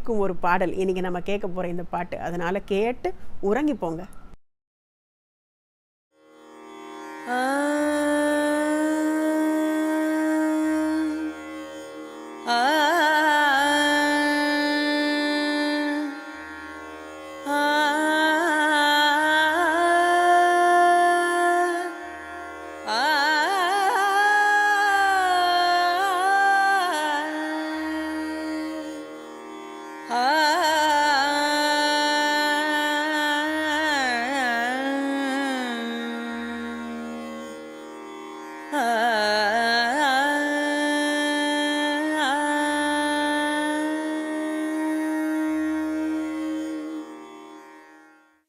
ஈர்க்கும் ஒரு பாடல் இன்னைக்கு நம்ம கேட்க போகிற இந்த பாட்டு. அதனால் கேட்டு உறங்கி போங்க.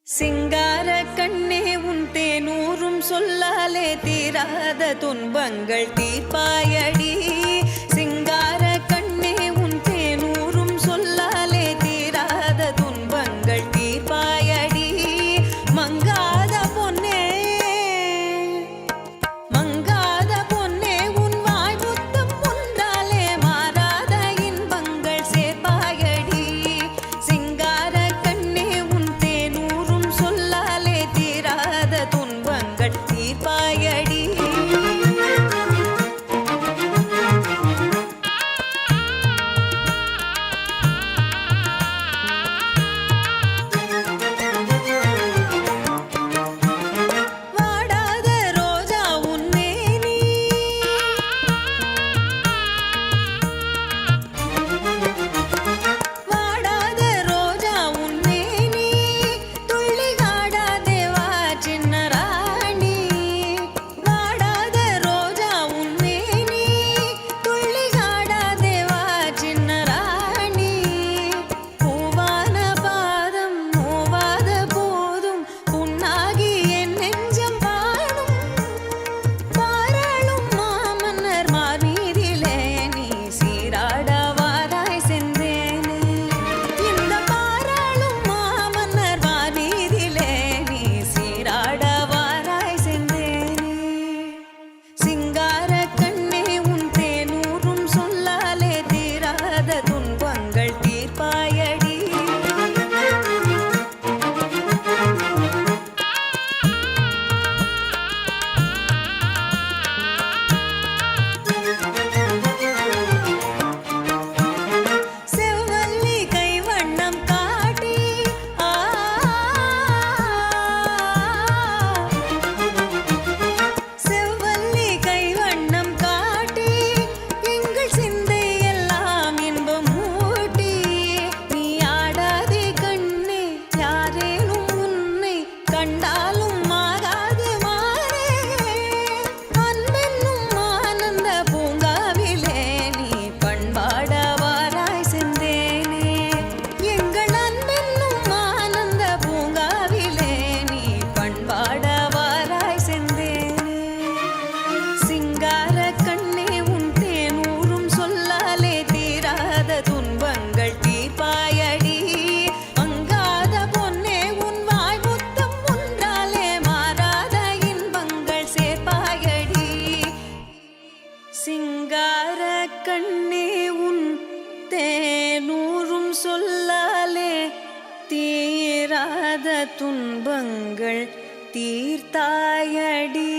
சிங்கார கண்ணே உன் தேனூரும் சொல்லாலே தீராத துன்பங்கள் தீர்ப்பாயடி. சிங்கார கண்ணே உன் தேனூரும் சொல்லாலே தீராத துன்பங்கள் தீர்ப்பாயடி. மங்காத பொன்னே மங்காத பொன்னே உன் வாய் முத்தம் ஒன்றாலே மாறாத இன்பங்கள் சேர்ப்பாயடி. சிங்கார கண்ணே உன் தேனூரும் சொல்லாலே தீராத துன்பங்கள் தீர்ப்பாயடி. சிங்கார கண்ணே உன் தேனூரும் சொல்லாலே தீராத துன்பங்கள் தீர்த்தாயடி.